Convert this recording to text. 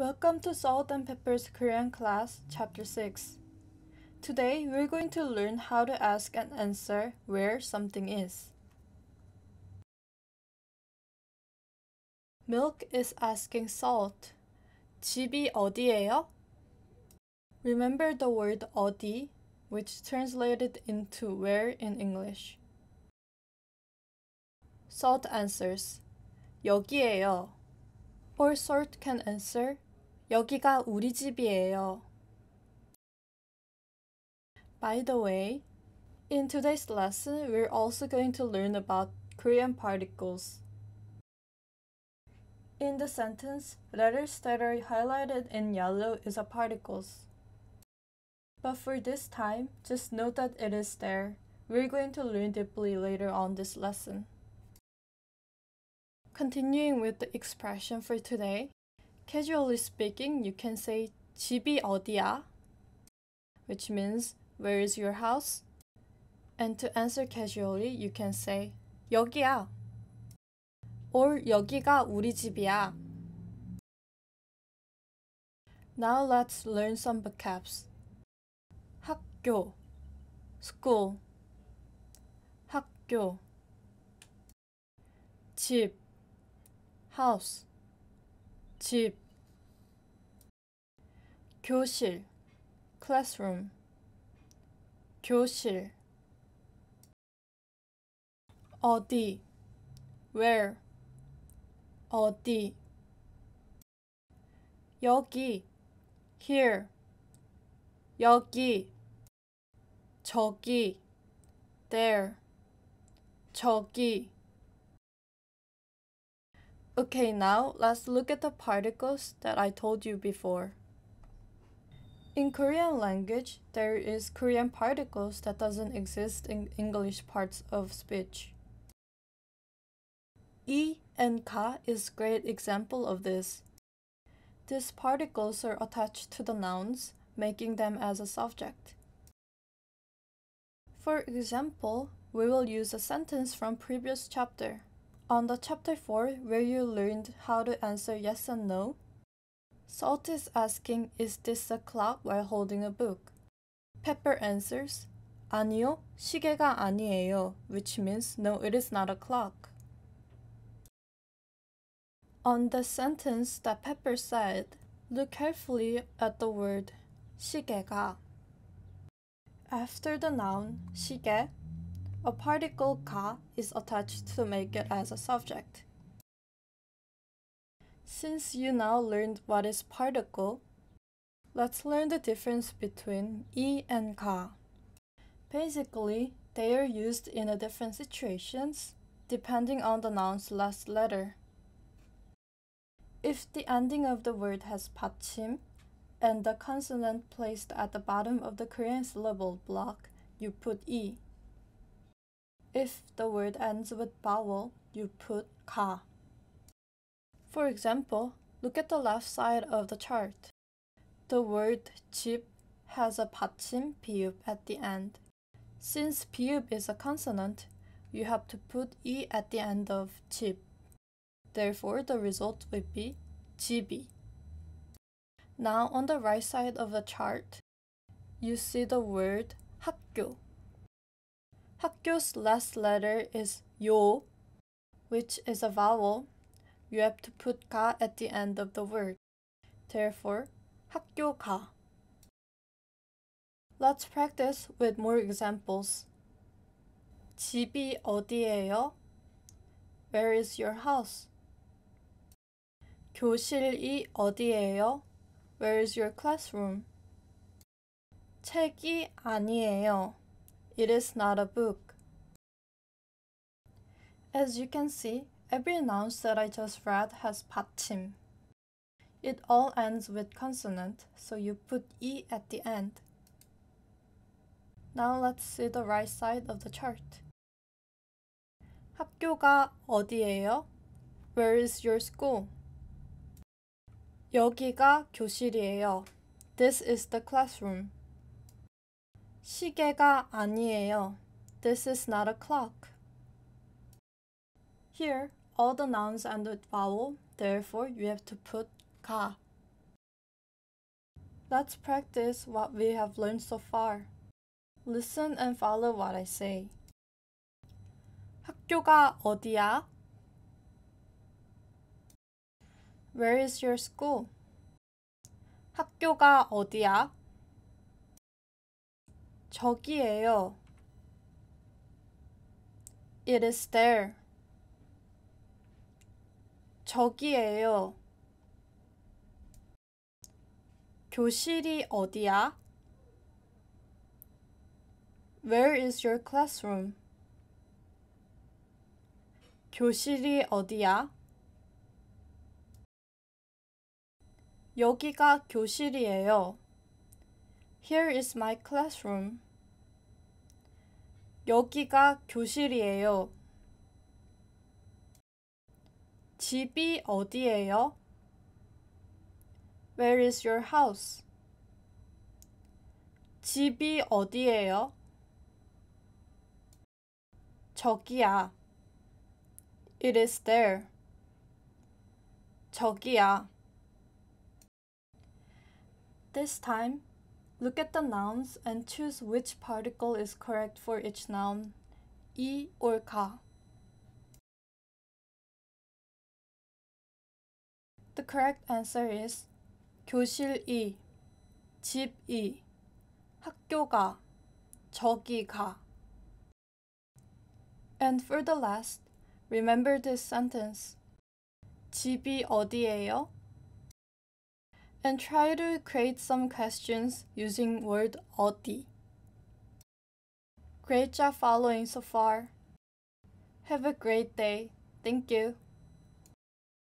Welcome to Salt and Pepper's Korean class, Chapter 6. Today, we're going to learn how to ask and answer where something is. Milk is asking Salt, 집이 어디예요? Remember the word 어디, which translated into where in English. Salt answers, 여기예요. Or Salt can answer, 여기가 우리 집이에요. By the way, in today's lesson, we're also going to learn about Korean particles. In the sentence, letters that are highlighted in yellow is a particles. But for this time, just note that it is there. We're going to learn deeply later on this lesson. Continuing with the expression for today, casually speaking, you can say 집이 어디야? Which means where is your house? And to answer casually, you can say 여기야. Or 여기가 우리 집이야. Now let's learn some vocabs. 학교, school. 학교. 집, house. 집. 교실, classroom. 교실. 어디, where. 어디. 여기, here. 여기. 저기, there. 저기. Okay, now let's look at the particles that I told you before. In Korean language, there is Korean particles that doesn't exist in English parts of speech. 이 and 가 is a great example of this. These particles are attached to the nouns, making them as a subject. For example, we will use a sentence from previous chapter. On the chapter 4, where you learned how to answer yes and no, Salt is asking, is this a clock while holding a book? Pepper answers, 아니요, 시계가 아니에요, which means no, it is not a clock. On the sentence that Pepper said, look carefully at the word 시계가. After the noun 시계, a particle 가 is attached to make it as a subject. Since you now learned what is particle, let's learn the difference between 이 and 가. Basically, they are used in a different situations depending on the noun's last letter. If the ending of the word has 받침 and the consonant placed at the bottom of the Korean syllable block, you put 이. If the word ends with vowel, you put 가. For example, look at the left side of the chart. The word 집 has a 받침 비읍 at the end. Since 비읍 is a consonant, you have to put 이 at the end of 집. Therefore, the result would be 집이. Now, on the right side of the chart, you see the word 학교. 학교's last letter is 요, which is a vowel. You have to put 가 at the end of the word. Therefore, 학교가. Let's practice with more examples. 집이 어디예요? Where is your house? 교실이 어디예요? Where is your classroom? 책이 아니에요. It is not a book. As you can see, every noun that I just read has 받침. It all ends with consonant, so you put 이 at the end. Now let's see the right side of the chart. 학교가 어디예요? Where is your school? 여기가 교실이에요. This is the classroom. 시계가 아니에요. This is not a clock. Here, all the nouns end with vowel, therefore you have to put 가. Let's practice what we have learned so far. Listen and follow what I say. 학교가 어디야? Where is your school? 학교가 어디야? 저기예요. It is there. 저기예요. 교실이 어디야? Where is your classroom? 교실이 어디야? 여기가 교실이에요. Here is my classroom. 여기가 교실이에요. 집이 어디예요? Where is your house? 집이 어디예요? 저기야. It is there. 저기야. This time, look at the nouns and choose which particle is correct for each noun, 이 or 가. The correct answer is 교실이, 집이, 학교가, 저기가. And for the last, remember this sentence. 집이 어디예요? And try to create some questions using word 어디. Great job following so far. Have a great day. Thank you.